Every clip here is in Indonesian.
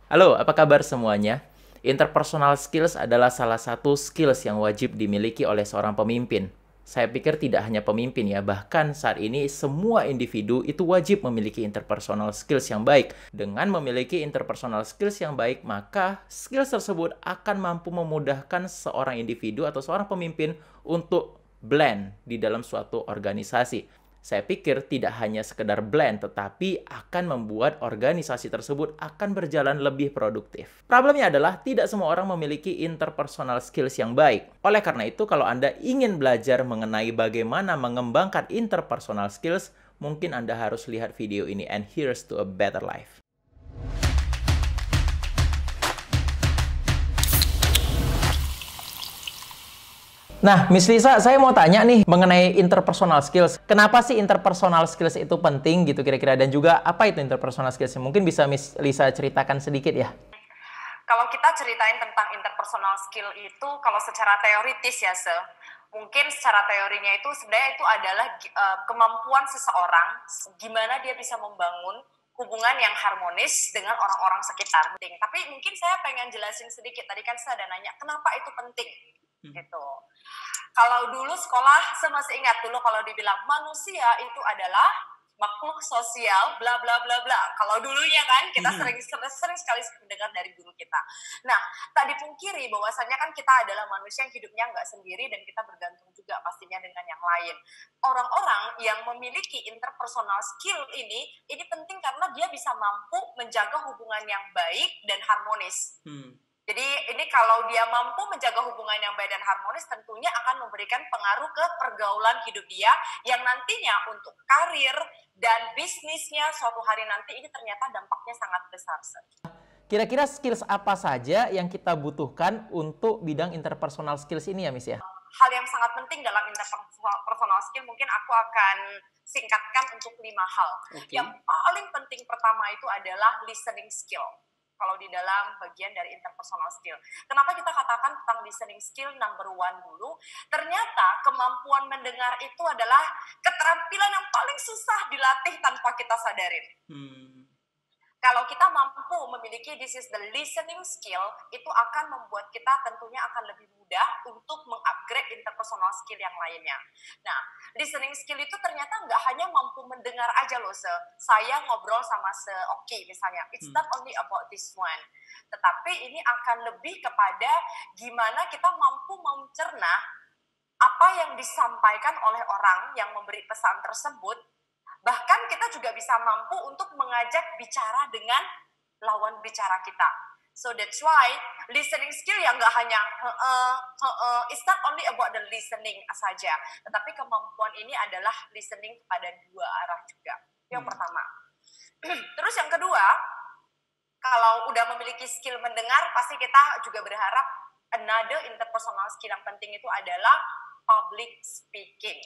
Halo, apa kabar semuanya? Interpersonal skills adalah salah satu skills yang wajib dimiliki oleh seorang pemimpin. Saya pikir tidak hanya pemimpin ya, bahkan saat ini semua individu itu wajib memiliki interpersonal skills yang baik. Dengan memiliki interpersonal skills yang baik, maka skills tersebut akan mampu memudahkan seorang individu atau seorang pemimpin untuk blend di dalam suatu organisasi. Saya pikir tidak hanya sekedar blend, tetapi akan membuat organisasi tersebut akan berjalan lebih produktif. Problemnya adalah tidak semua orang memiliki interpersonal skills yang baik. Oleh karena itu, kalau Anda ingin belajar mengenai bagaimana mengembangkan interpersonal skills, mungkin Anda harus lihat video ini. And here's to a better life. Nah, Miss Lisa, saya mau tanya nih mengenai interpersonal skills. Kenapa sih interpersonal skills itu penting gitu kira-kira? Dan juga apa itu interpersonal skills? Mungkin bisa Miss Lisa ceritakan sedikit ya? Kalau kita ceritain tentang interpersonal skill itu, kalau secara teoritis ya, mungkin secara teorinya itu sebenarnya itu adalah kemampuan seseorang, gimana dia bisa membangun hubungan yang harmonis dengan orang-orang sekitar. Tapi mungkin saya pengen jelasin sedikit, tadi kan saya ada nanya, kenapa itu penting? Gitu. Kalau dulu sekolah, saya masih ingat dulu kalau dibilang manusia itu adalah makhluk sosial, bla bla bla bla. Kalau dulunya kan kita sering sekali mendengar dari guru kita. Nah, tak dipungkiri bahwasannya kan kita adalah manusia yang hidupnya nggak sendiri dan kita bergantung juga pastinya dengan yang lain. Orang-orang yang memiliki interpersonal skill ini penting karena dia bisa mampu menjaga hubungan yang baik dan harmonis. Jadi ini kalau dia mampu menjaga hubungan yang baik dan harmonis, tentunya akan memberikan pengaruh ke pergaulan hidup dia yang nantinya untuk karir dan bisnisnya suatu hari nanti ini ternyata dampaknya sangat besar. Kira-kira skills apa saja yang kita butuhkan untuk bidang interpersonal skills ini ya, Miss ya? Hal yang sangat penting dalam interpersonal skill mungkin aku akan singkatkan untuk 5 hal. Okay. Yang paling penting pertama itu adalah listening skill. Kalau di dalam bagian dari interpersonal skill. Kenapa kita katakan tentang listening skill number 1 dulu? Ternyata kemampuan mendengar itu adalah keterampilan yang paling susah dilatih tanpa kita sadarin. Kalau kita mampu memiliki this is the listening skill, itu akan membuat kita tentunya akan lebih mudah untuk mengupgrade interpersonal skill yang lainnya. Nah, listening skill itu ternyata nggak hanya mampu mendengar aja loh, saya ngobrol sama Oki misalnya, it's not only about this one. Tetapi ini akan lebih kepada gimana kita mampu mencerna apa yang disampaikan oleh orang yang memberi pesan tersebut. Bahkan kita juga bisa mampu untuk mengajak bicara dengan lawan bicara kita. So that's why listening skill yang nggak hanya it's not only about the listening saja, tetapi kemampuan ini adalah listening kepada 2 arah juga. Yang pertama. Terus yang kedua, kalau udah memiliki skill mendengar, pasti kita juga berharap another interpersonal skill yang penting itu adalah public speaking.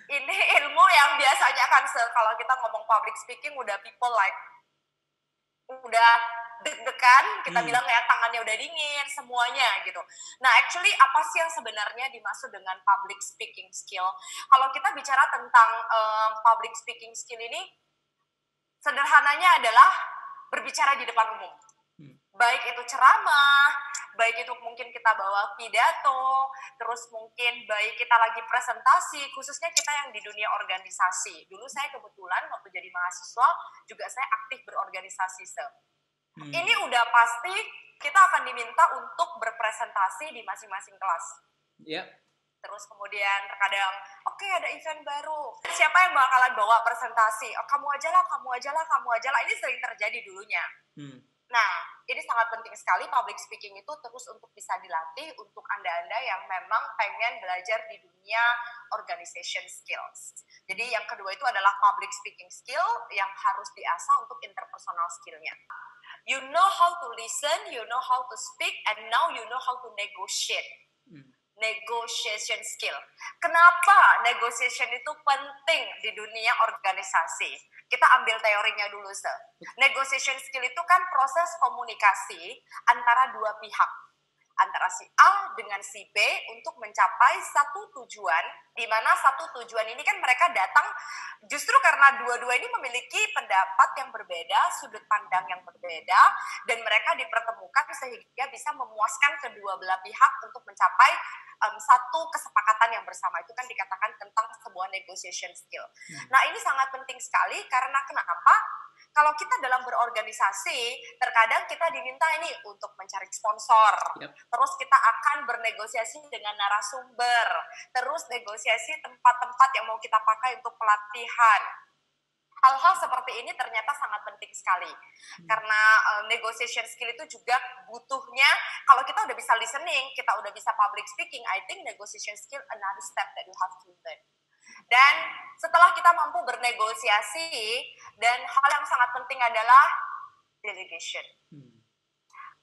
Ini ilmu yang biasanya kan kalau kita ngomong public speaking udah people like udah deg-degan, kita bilang ya tangannya udah dingin, semuanya gitu. Nah, actually apa sih yang sebenarnya dimaksud dengan public speaking skill? Kalau kita bicara tentang public speaking skill ini, sederhananya adalah berbicara di depan umum. Baik itu ceramah, baik itu mungkin kita bawa pidato, terus mungkin baik kita lagi presentasi, khususnya kita yang di dunia organisasi. Dulu saya kebetulan waktu jadi mahasiswa, juga saya aktif berorganisasi. Ini udah pasti kita akan diminta untuk berpresentasi di masing-masing kelas. Terus kemudian terkadang, oke, ada event baru. Siapa yang bakalan bawa presentasi? Oh, kamu aja lah. Ini sering terjadi dulunya. Nah, ini sangat penting sekali public speaking itu terus untuk bisa dilatih untuk Anda-Anda yang memang pengen belajar di dunia organization skills. Jadi yang kedua itu adalah public speaking skill yang harus diasah untuk interpersonal skillnya. You know how to listen, you know how to speak, and now you know how to negotiate. Negotiation skill. Kenapa negotiation itu penting di dunia organisasi? Kita ambil teorinya dulu, Negotiation skill itu kan proses komunikasi antara 2 pihak. Antara antara si A dengan si B untuk mencapai satu tujuan, di mana satu tujuan ini kan mereka datang justru karena dua-dua ini memiliki pendapat yang berbeda, sudut pandang yang berbeda, dan mereka dipertemukan sehingga bisa memuaskan kedua belah pihak untuk mencapai satu kesepakatan yang bersama. Itu kan dikatakan tentang sebuah negotiation skill. Nah, ini sangat penting sekali karena kenapa? Kalau kita dalam berorganisasi, terkadang kita diminta ini untuk mencari sponsor, terus kita akan bernegosiasi dengan narasumber, terus negosiasi tempat-tempat yang mau kita pakai untuk pelatihan. Hal-hal seperti ini ternyata sangat penting sekali. Karena negotiation skill itu juga butuhnya, kalau kita udah bisa listening, kita udah bisa public speaking, I think negotiation skill another step that you have to learn. Dan setelah kita mampu bernegosiasi, dan hal yang sangat penting adalah delegation.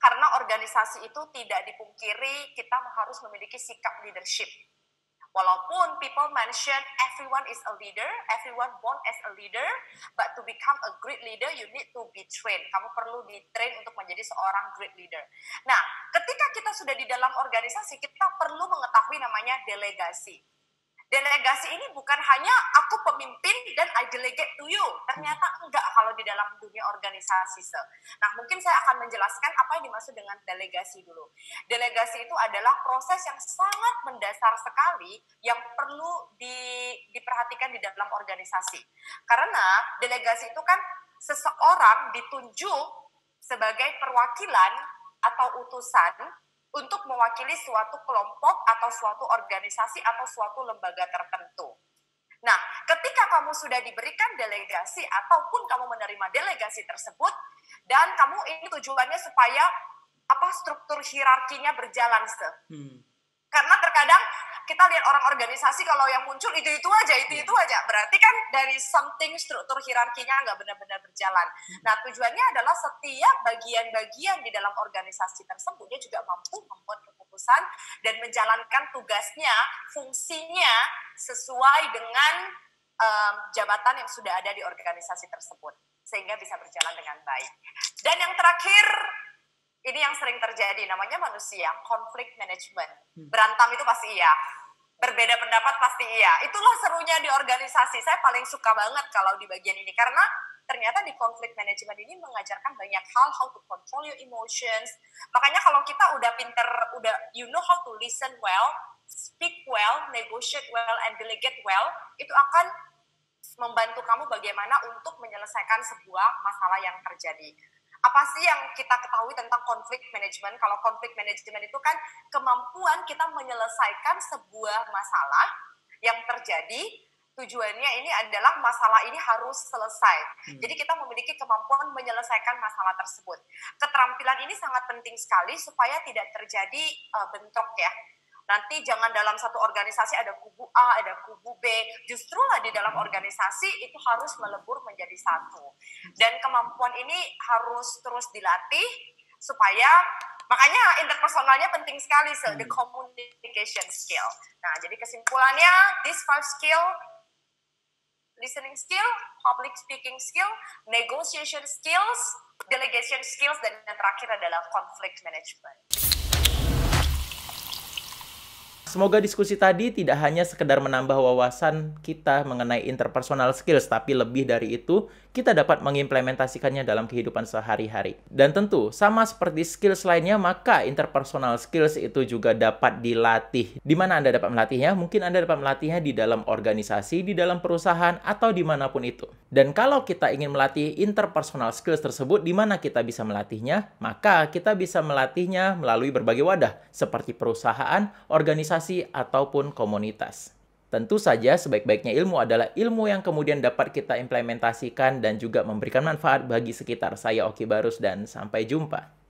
Karena organisasi itu tidak dipungkiri, kita harus memiliki sikap leadership. Walaupun people mention everyone is a leader, everyone born as a leader, but to become a great leader, you need to be trained. Kamu perlu di-train untuk menjadi seorang great leader. Nah, ketika kita sudah di dalam organisasi, kita perlu mengetahui namanya delegasi. Delegasi ini bukan hanya aku pemimpin dan I delegate to you. Ternyata enggak kalau di dalam dunia organisasi. Nah, mungkin saya akan menjelaskan apa yang dimaksud dengan delegasi dulu. Delegasi itu adalah proses yang sangat mendasar sekali yang perlu diperhatikan di dalam organisasi. Karena delegasi itu kan seseorang ditunjuk sebagai perwakilan atau utusan untuk mewakili suatu kelompok atau suatu organisasi atau suatu lembaga tertentu. Nah, ketika kamu sudah diberikan delegasi ataupun kamu menerima delegasi tersebut, dan kamu ini tujuannya supaya struktur hierarkinya berjalan. Karena terkadang kita lihat orang organisasi kalau yang muncul itu aja. Berarti kan dari something struktur hierarkinya nggak benar-benar berjalan. Nah, tujuannya adalah setiap bagian-bagian di dalam organisasi tersebut dia juga mampu membuat keputusan dan menjalankan tugasnya, fungsinya sesuai dengan jabatan yang sudah ada di organisasi tersebut. Sehingga bisa berjalan dengan baik. Dan yang terakhir, ini yang sering terjadi, namanya manusia, konflik management. Berantem itu pasti iya, berbeda pendapat pasti iya. Itulah serunya di organisasi. Saya paling suka banget kalau di bagian ini, karena ternyata di konflik management ini mengajarkan banyak hal, how to control your emotions. Makanya kalau kita udah pinter, you know how to listen well, speak well, negotiate well, and delegate well, itu akan membantu kamu bagaimana untuk menyelesaikan sebuah masalah yang terjadi. Apa sih yang kita ketahui tentang konflik manajemen? Kalau konflik manajemen itu kan kemampuan kita menyelesaikan sebuah masalah yang terjadi, tujuannya ini adalah masalah ini harus selesai. Jadi kita memiliki kemampuan menyelesaikan masalah tersebut. Keterampilan ini sangat penting sekali supaya tidak terjadi bentrok ya. Nanti jangan dalam satu organisasi ada kubu A, ada kubu B. Justru lah di dalam organisasi itu harus melebur menjadi satu. Dan kemampuan ini harus terus dilatih supaya, makanya interpersonalnya penting sekali, the communication skill. Nah, jadi kesimpulannya, these 5 skill, listening skill, public speaking skill, negotiation skills, delegation skills, dan yang terakhir adalah conflict management. Semoga diskusi tadi tidak hanya sekedar menambah wawasan kita mengenai interpersonal skills, tapi lebih dari itu, kita dapat mengimplementasikannya dalam kehidupan sehari-hari. Dan tentu, sama seperti skills lainnya, maka interpersonal skills itu juga dapat dilatih. Di mana Anda dapat melatihnya? Mungkin Anda dapat melatihnya di dalam organisasi, di dalam perusahaan, atau dimanapun itu. Dan kalau kita ingin melatih interpersonal skills tersebut, di mana kita bisa melatihnya? Maka kita bisa melatihnya melalui berbagai wadah, seperti perusahaan, organisasi, ataupun komunitas. Tentu saja sebaik-baiknya ilmu adalah ilmu yang kemudian dapat kita implementasikan dan juga memberikan manfaat bagi sekitar. Saya Oki Barus dan sampai jumpa.